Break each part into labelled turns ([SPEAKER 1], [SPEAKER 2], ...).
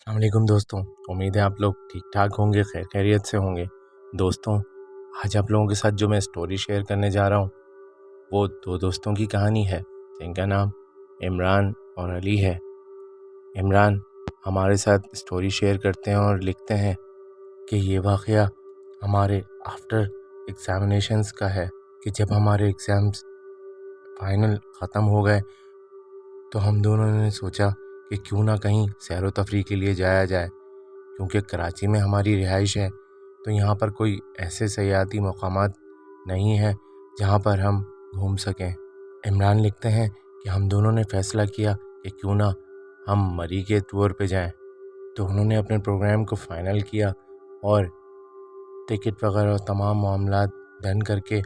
[SPEAKER 1] अस्सलाम वालेकुम दोस्तों। उम्मीद है आप लोग ठीक ठाक होंगे, खैर खैरियत से होंगे। दोस्तों, आज आप लोगों के साथ जो मैं स्टोरी शेयर करने जा रहा हूँ वो दो दोस्तों की कहानी है जिनका नाम इमरान और अली है। इमरान हमारे साथ स्टोरी शेयर करते हैं और लिखते हैं कि ये वाक़या हमारे आफ्टर एग्ज़ामिनेशंस का है कि जब हमारे एग्ज़ाम्स फाइनल ख़त्म हो गए तो हम दोनों ने सोचा कि क्यों ना कहीं सैर व तफरीह के लिए जाया जाए, क्योंकि कराची में हमारी रिहाइश है तो यहाँ पर कोई ऐसे सयाहती मकामात नहीं हैं जहाँ पर हम घूम सकें। इमरान लिखते हैं कि हम दोनों ने फ़ैसला किया कि क्यों ना हम मरी के टूर पे जाएं। तो उन्होंने अपने प्रोग्राम को फ़ाइनल किया और टिकट वगैरह और तमाम मामलात डन करके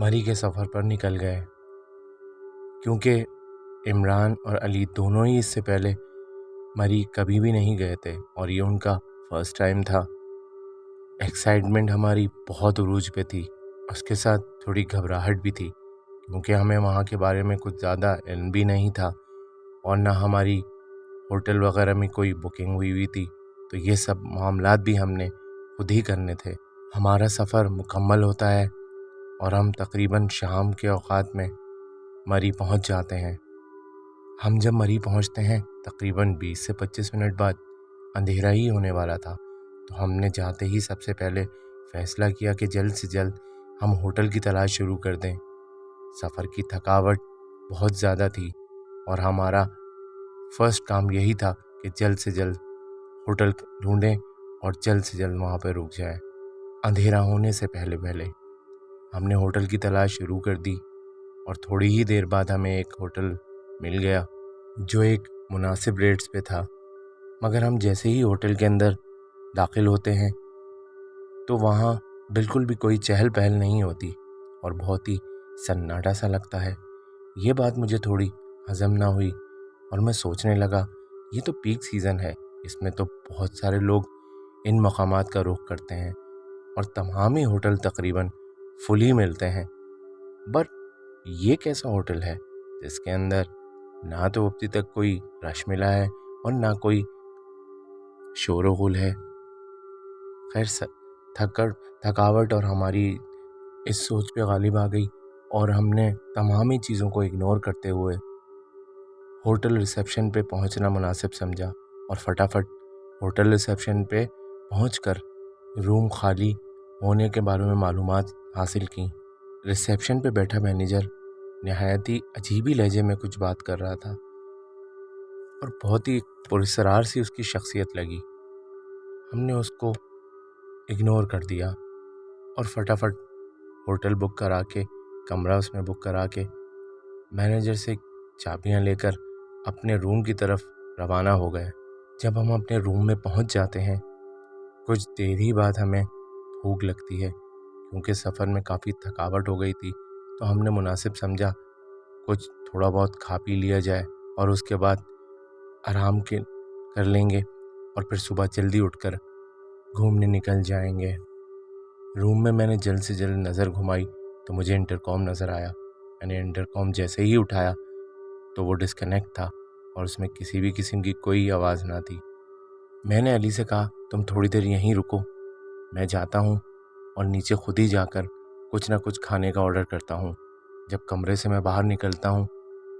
[SPEAKER 1] मरी के सफ़र पर निकल गए। क्योंकि इमरान और अली दोनों ही इससे पहले मरी कभी भी नहीं गए थे और ये उनका फर्स्ट टाइम था। एक्साइटमेंट हमारी बहुत उरूज पे थी, उसके साथ थोड़ी घबराहट भी थी क्योंकि हमें वहाँ के बारे में कुछ ज़्यादा इल्म भी नहीं था और ना हमारी होटल वगैरह में कोई बुकिंग हुई थी। तो ये सब मामलात भी हमने खुद ही करने थे। हमारा सफ़र मुकम्मल होता है और हम तकरीबन शाम के औकात में मरी पहुँच जाते हैं। हम जब मरी पहुँचते हैं तकरीबन 20 से 25 मिनट बाद अंधेरा ही होने वाला था। तो हमने जाते ही सबसे पहले फ़ैसला किया कि जल्द से जल्द हम होटल की तलाश शुरू कर दें। सफ़र की थकावट बहुत ज़्यादा थी और हमारा फ़र्स्ट काम यही था कि जल्द से जल्द होटल ढूंढें और जल्द से जल्द वहाँ पर रुक जाएं। अंधेरा होने से पहले पहले हमने होटल की तलाश शुरू कर दी और थोड़ी ही देर बाद हमें एक होटल मिल गया जो एक मुनासिब रेट्स पे था। मगर हम जैसे ही होटल के अंदर दाखिल होते हैं तो वहाँ बिल्कुल भी कोई चहल पहल नहीं होती और बहुत ही सन्नाटा सा लगता है। ये बात मुझे थोड़ी हज़म ना हुई और मैं सोचने लगा ये तो पीक सीज़न है, इसमें तो बहुत सारे लोग इन मकामात का रुख करते हैं और तमाम ही होटल तकरीबन फुल ही मिलते हैं। बट ये कैसा होटल है जिसके अंदर ना तो अभी तक कोई रश मिला है और ना कोई शोर व गुल है। खैर थकावट और हमारी इस सोच पे गालिब आ गई और हमने तमाम ही चीज़ों को इग्नोर करते हुए होटल रिसेप्शन पे पहुंचना मुनासिब समझा और फटाफट होटल रिसेप्शन पे पहुंचकर रूम खाली होने के बारे में मालूमात हासिल की। रिसेप्शन पे बैठा मैनेजर नहायत ही अजीब ही लहजे में कुछ बात कर रहा था और बहुत ही पुरस्कार सी उसकी शख्सियत लगी। हमने उसको इग्नोर कर दिया और फटाफट होटल बुक करा के कमरा उसमें बुक करा के मैनेजर से चाबियां लेकर अपने रूम की तरफ रवाना हो गए। जब हम अपने रूम में पहुंच जाते हैं कुछ देर ही बाद हमें भूख लगती है क्योंकि सफ़र में काफ़ी थकावट हो गई थी। तो हमने मुनासिब समझा कुछ थोड़ा बहुत खा पी लिया जाए और उसके बाद आराम कर लेंगे और फिर सुबह जल्दी उठकर घूमने निकल जाएंगे। रूम में मैंने जल्द से जल्द नज़र घुमाई तो मुझे इंटरकॉम नज़र आया। मैंने इंटरकॉम जैसे ही उठाया तो वो डिस्कनेक्ट था और उसमें किसी भी किस्म की कोई आवाज़ ना थी। मैंने अली से कहा तुम थोड़ी देर यहीं रुको, मैं जाता हूँ और नीचे खुद ही जाकर कुछ ना कुछ खाने का ऑर्डर करता हूँ। जब कमरे से मैं बाहर निकलता हूँ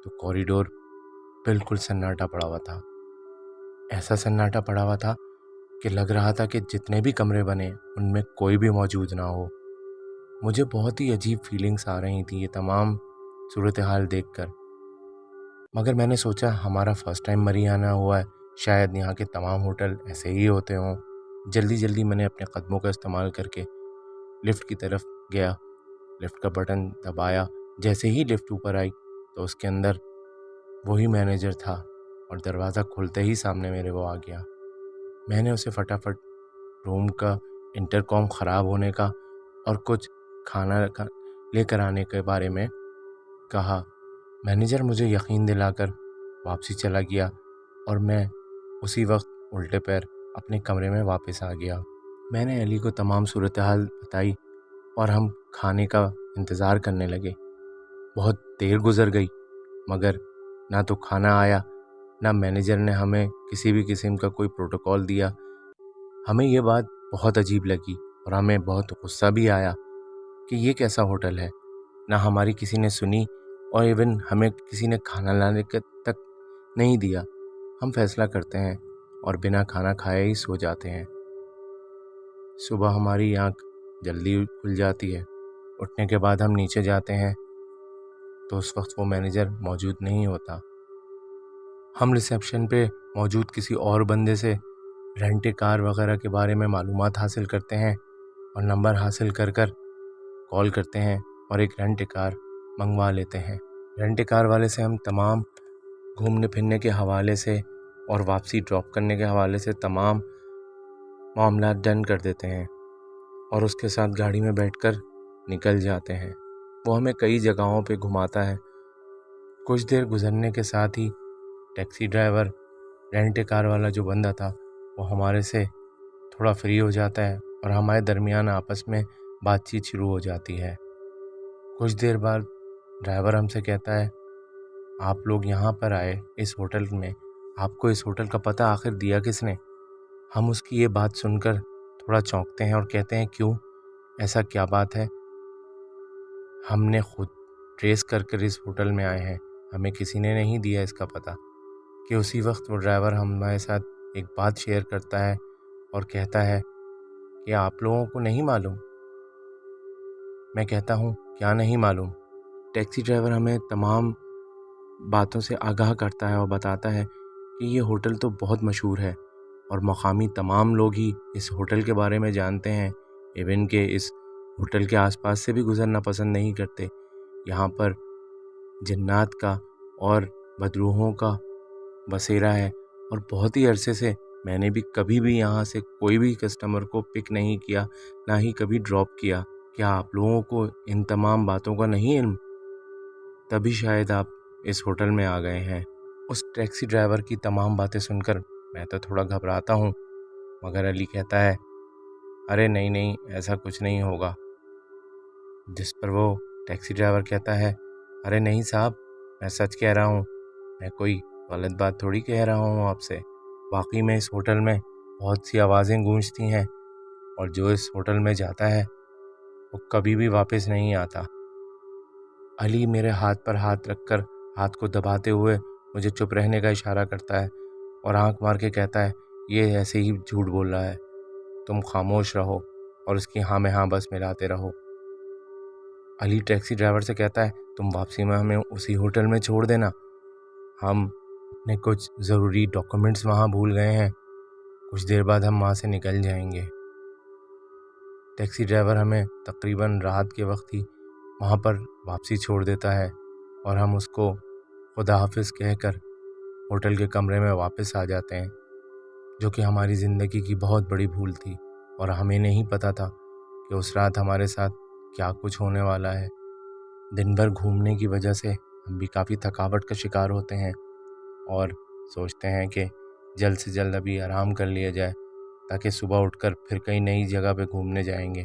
[SPEAKER 1] तो कॉरिडोर बिल्कुल सन्नाटा पड़ा हुआ था। ऐसा सन्नाटा पड़ा हुआ था कि लग रहा था कि जितने भी कमरे बने उनमें कोई भी मौजूद ना हो। मुझे बहुत ही अजीब फीलिंग्स आ रही थी ये तमाम सूरत हाल देखकर। मगर मैंने सोचा हमारा फ़र्स्ट टाइम मरी आना हुआ है, शायद यहाँ के तमाम होटल ऐसे ही होते हों। जल्दी जल्दी मैंने अपने कदमों का इस्तेमाल करके लिफ़्ट की तरफ गया, लिफ़्ट का बटन दबाया। जैसे ही लिफ़्ट ऊपर आई तो उसके अंदर वही मैनेजर था और दरवाज़ा खुलते ही सामने मेरे वो आ गया। मैंने उसे फटाफट रूम का इंटरकॉम ख़राब होने का और कुछ खाना लेकर आने के बारे में कहा। मैनेजर मुझे यकीन दिलाकर वापसी चला गया और मैं उसी वक्त उल्टे पैर अपने कमरे में वापस आ गया। मैंने अली को तमाम सूरत हाल बताई और हम खाने का इंतज़ार करने लगे। बहुत देर गुजर गई मगर ना तो खाना आया نہ मैनेजर ने हमें किसी भी किस्म का कोई प्रोटोकॉल दिया। हमें ये बात बहुत अजीब लगी और हमें बहुत गुस्सा भी आया कि ये कैसा होटल है। ना हमारी किसी ने सुनी और इवन हमें किसी ने खाना लाने तक नहीं दिया। हम फैसला करते हैं और बिना खाना खाए ही सो जाते हैं। सुबह हमारी आँख जल्दी खुल जाती है। उठने के बाद हम नीचे जाते हैं तो उस वक्त वो मैनेजर मौजूद नहीं होता। हम रिसेप्शन पे मौजूद किसी और बंदे से रेंट कार वगैरह के बारे में मालूमात हासिल करते हैं और नंबर हासिल कर कॉल करते हैं और एक रेंट कार मंगवा लेते हैं। रेंट कार वाले से हम तमाम घूमने फिरने के हवाले से और वापसी ड्रॉप करने के हवाले से तमाम मामला डन कर देते हैं और उसके साथ गाड़ी में बैठकर निकल जाते हैं। वो हमें कई जगहों पे घुमाता है। कुछ देर गुजरने के साथ ही टैक्सी ड्राइवर, रेंट कार वाला जो बंदा था, वो हमारे से थोड़ा फ्री हो जाता है और हमारे दरमियान आपस में बातचीत शुरू हो जाती है। कुछ देर बाद ड्राइवर हमसे कहता है, आप लोग यहाँ पर आए इस होटल में, आपको इस होटल का पता आखिर दिया किसने? हम उसकी ये बात सुनकर थोड़ा चौंकते हैं और कहते हैं, क्यों, ऐसा क्या बात है? हमने खुद ट्रेस कर इस होटल में आए हैं, हमें किसी ने नहीं दिया इसका पता। कि उसी वक्त वो ड्राइवर हमारे साथ एक बात शेयर करता है और कहता है कि आप लोगों को नहीं मालूम? मैं कहता हूँ, क्या नहीं मालूम? टैक्सी ड्राइवर हमें तमाम बातों से आगाह करता है और बताता है कि ये होटल तो बहुत मशहूर है और मकामी तमाम लोग ही इस होटल के बारे में जानते हैं। इवन के इस होटल के आसपास से भी गुजरना पसंद नहीं करते। यहाँ पर जिन्नात का और बदरूहों का बसेरा है और बहुत ही अरसे से मैंने भी कभी भी यहाँ से कोई भी कस्टमर को पिक नहीं किया, ना ही कभी ड्रॉप किया। क्या आप लोगों को इन तमाम बातों का नहीं इल्म? तभी शायद आप इस होटल में आ गए हैं। उस टैक्सी ड्राइवर की तमाम बातें सुनकर मैं तो थोड़ा घबराता हूँ, मगर अली कहता है, अरे नहीं नहीं, ऐसा कुछ नहीं होगा। जिस पर वो टैक्सी ड्राइवर कहता है, अरे नहीं साहब, मैं सच कह रहा हूँ, मैं कोई गलत बात थोड़ी कह रहा हूँ आपसे। वाकई में इस होटल में बहुत सी आवाज़ें गूंजती हैं और जो इस होटल में जाता है वो कभी भी वापस नहीं आता। अली मेरे हाथ पर हाथ रखकर हाथ को दबाते हुए मुझे चुप रहने का इशारा करता है और आंख मार के कहता है, ये ऐसे ही झूठ बोल रहा है, तुम खामोश रहो और उसकी हाँ में हाँ बस मिलाते रहो। अली टैक्सी ड्राइवर से कहता है, तुम वापसी में हमें उसी होटल में छोड़ देना, हम अपने कुछ ज़रूरी डॉक्यूमेंट्स वहाँ भूल गए हैं, कुछ देर बाद हम वहाँ से निकल जाएंगे। टैक्सी ड्राइवर हमें तकरीबन रात के वक्त ही वहाँ पर वापसी छोड़ देता है और हम उसको खुदा हाफिज़ कहकर होटल के कमरे में वापस आ जाते हैं, जो कि हमारी ज़िंदगी की बहुत बड़ी भूल थी और हमें नहीं पता था कि उस रात हमारे साथ क्या कुछ होने वाला है। दिन भर घूमने की वजह से हम भी काफ़ी थकावट का शिकार होते हैं और सोचते हैं कि जल्द से जल्द अभी आराम कर लिया जाए ताकि सुबह उठकर फिर कहीं नई जगह पे घूमने जाएंगे।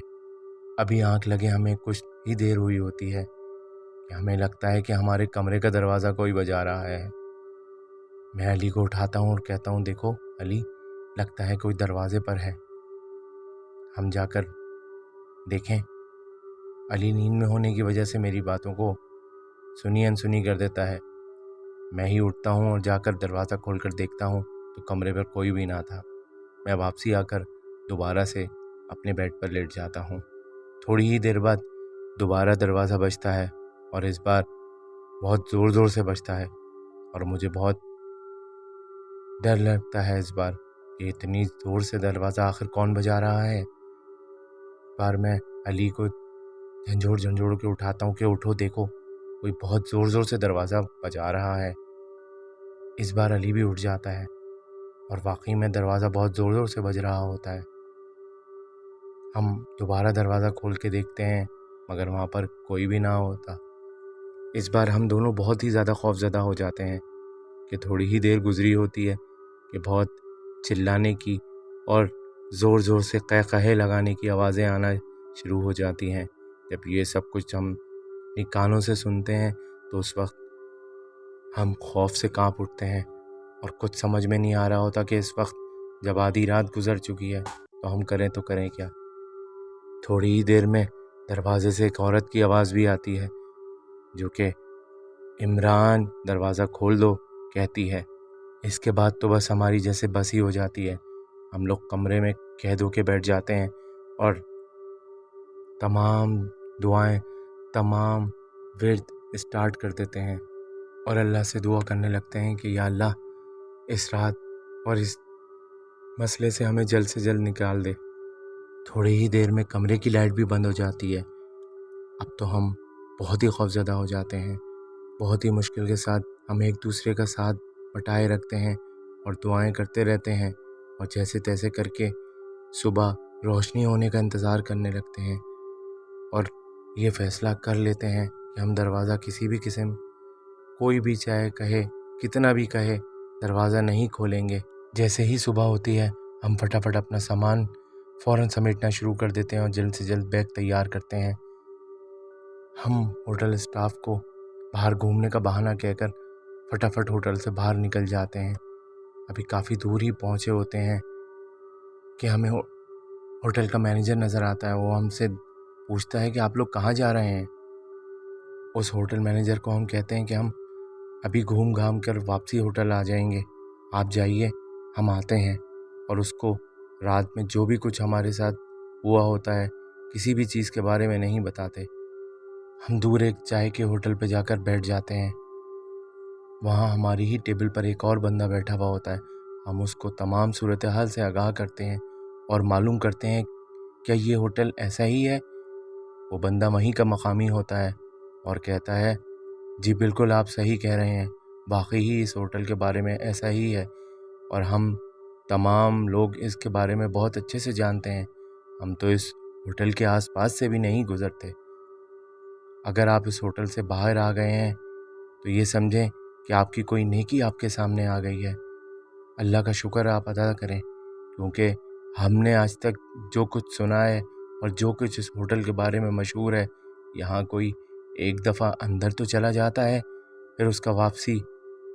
[SPEAKER 1] अभी आंख लगे हमें कुछ ही देर हुई होती है कि हमें लगता है कि हमारे कमरे का दरवाज़ा कोई बजा रहा है। मैं अली को उठाता हूँ और कहता हूँ, देखो अली, लगता है कोई दरवाजे पर है, हम जाकर देखें। अली नींद में होने की वजह से मेरी बातों को सुनी अनसुनी कर देता है। मैं ही उठता हूँ और जाकर दरवाज़ा खोलकर देखता हूँ तो कमरे पर कोई भी ना था। मैं वापसी आकर दोबारा से अपने बेड पर लेट जाता हूँ। थोड़ी ही देर बाद दोबारा दरवाज़ा बजता है और इस बार बहुत ज़ोर ज़ोर से बजता है और मुझे बहुत डर लगता है इस बार कि इतनी ज़ोर से दरवाज़ा आखिर कौन बजा रहा है। इस बार मैं अली को झंझोड़ के उठाता हूँ कि उठो, देखो कोई बहुत ज़ोर ज़ोर से दरवाज़ा बजा रहा है। इस बार अली भी उठ जाता है और वाकई में दरवाज़ा बहुत ज़ोर ज़ोर से बज रहा होता है। हम दोबारा दरवाज़ा खोल के देखते हैं मगर वहाँ पर कोई भी ना होता। इस बार हम दोनों बहुत ही ज़्यादा खौफज़दा हो जाते हैं कि थोड़ी ही देर गुजरी होती है कि बहुत चिल्लाने की और ज़ोर ज़ोर से क़हक़हे लगाने की आवाज़ें आना शुरू हो जाती हैं। जब ये सब कुछ हम अपने कानों से सुनते हैं तो उस वक्त हम खौफ से कांप उठते हैं اور کچھ سمجھ میں نہیں آ رہا ہوتا کہ اس وقت جب آدھی رات گزر چکی ہے تو ہم کریں کیا۔ تھوڑی ہی دیر میں دروازے سے ایک عورت کی آواز بھی آتی ہے جو کہ عمران دروازہ کھول دو کہتی ہے۔ اس کے بعد تو بس ہماری جیسے بس ہی ہو جاتی ہے، ہم لوگ کمرے میں قید ہو کے بیٹھ جاتے ہیں اور تمام دعائیں، تمام ورد اسٹارٹ کر دیتے ہیں اور اللہ سے دعا کرنے لگتے ہیں کہ یا اللہ اس رات اور اس مسئلے سے ہمیں جلد سے جلد نکال دے۔ تھوڑی ہی دیر میں کمرے کی لائٹ بھی بند ہو جاتی ہے۔ اب تو ہم بہت ہی خوفزدہ ہو جاتے ہیں، بہت ہی مشکل کے ساتھ ہم ایک دوسرے کا ساتھ بٹائے رکھتے ہیں اور دعائیں کرتے رہتے ہیں اور جیسے تیسے کر کے صبح روشنی ہونے کا انتظار کرنے لگتے ہیں اور یہ فیصلہ کر لیتے ہیں کہ ہم دروازہ کسی بھی قسم، کوئی بھی چاہے کہے، کتنا بھی کہے، دروازہ نہیں کھولیں گے۔ جیسے ہی صبح ہوتی ہے ہم فٹافٹ اپنا سامان فوراً سمیٹنا شروع کر دیتے ہیں اور جلد سے جلد بیگ تیار کرتے ہیں۔ ہم ہوٹل اسٹاف کو باہر گھومنے کا بہانہ کہہ کر فٹافٹ ہوٹل سے باہر نکل جاتے ہیں۔ ابھی کافی دور ہی پہنچے ہوتے ہیں کہ ہمیں ہوٹل کا مینیجر نظر آتا ہے۔ وہ ہم سے پوچھتا ہے کہ آپ لوگ کہاں جا رہے ہیں؟ اس ہوٹل مینیجر کو ہم کہتے ہیں کہ ہم ابھی گھوم گھام کر واپسی ہوٹل آ جائیں گے، آپ جائیے، ہم آتے ہیں۔ اور اس کو رات میں جو بھی کچھ ہمارے ساتھ ہوا ہوتا ہے کسی بھی چیز کے بارے میں نہیں بتاتے۔ ہم دور ایک چائے کے ہوٹل پہ جا کر بیٹھ جاتے ہیں، وہاں ہماری ہی ٹیبل پر ایک اور بندہ بیٹھا ہوا ہوتا ہے۔ ہم اس کو تمام صورتحال سے آگاہ کرتے ہیں اور معلوم کرتے ہیں کیا یہ ہوٹل ایسا ہی ہے؟ وہ بندہ وہیں کا مقامی ہوتا ہے اور کہتا ہے جی بالکل آپ صحیح کہہ رہے ہیں، واقعی ہی اس ہوٹل کے بارے میں ایسا ہی ہے اور ہم تمام لوگ اس کے بارے میں بہت اچھے سے جانتے ہیں، ہم تو اس ہوٹل کے آس پاس سے بھی نہیں گزرتے۔ اگر آپ اس ہوٹل سے باہر آ گئے ہیں تو یہ سمجھیں کہ آپ کی کوئی نیکی آپ کے سامنے آ گئی ہے، اللہ کا شکر آپ ادا کریں، کیونکہ ہم نے آج تک جو کچھ سنا ہے اور جو کچھ اس ہوٹل کے بارے میں مشہور ہے، یہاں کوئی ایک دفعہ اندر تو چلا جاتا ہے پھر اس کا واپسی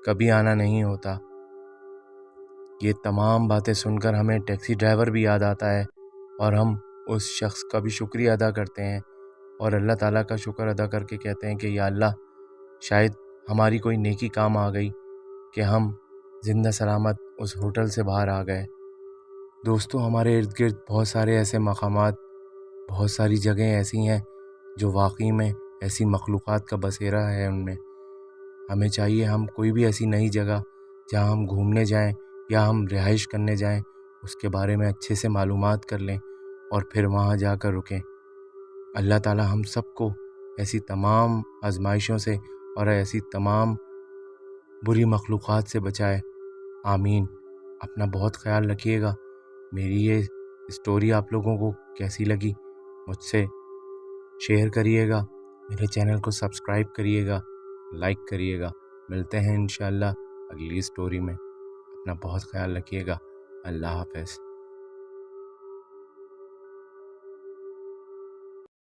[SPEAKER 1] کبھی آنا نہیں ہوتا۔ یہ تمام باتیں سن کر ہمیں ٹیکسی ڈرائیور بھی یاد آتا ہے اور ہم اس شخص کا بھی شکریہ ادا کرتے ہیں اور اللہ تعالیٰ کا شکر ادا کر کے کہتے ہیں کہ یا اللہ شاید ہماری کوئی نیکی کام آ گئی کہ ہم زندہ سلامت اس ہوٹل سے باہر آ گئے۔ دوستوں، ہمارے ارد گرد بہت سارے ایسے مقامات، بہت ساری جگہیں ایسی ہیں جو واقعی میں ایسی مخلوقات کا بسیرا ہے۔ ان میں ہمیں چاہیے ہم کوئی بھی ایسی نئی جگہ جہاں ہم گھومنے جائیں یا ہم رہائش کرنے جائیں اس کے بارے میں اچھے سے معلومات کر لیں اور پھر وہاں جا کر رکیں۔ اللہ تعالیٰ ہم سب کو ایسی تمام آزمائشوں سے اور ایسی تمام بری مخلوقات سے بچائے، آمین۔ اپنا بہت خیال رکھیے گا۔ میری یہ اسٹوری آپ لوگوں کو کیسی لگی مجھ سے شیئر کریے گا، میرے چینل کو سبسکرائب کریے گا، لائک کریے گا۔ ملتے ہیں انشاءاللہ اگلی اسٹوری میں۔ اپنا بہت خیال رکھیے گا۔ اللہ حافظ۔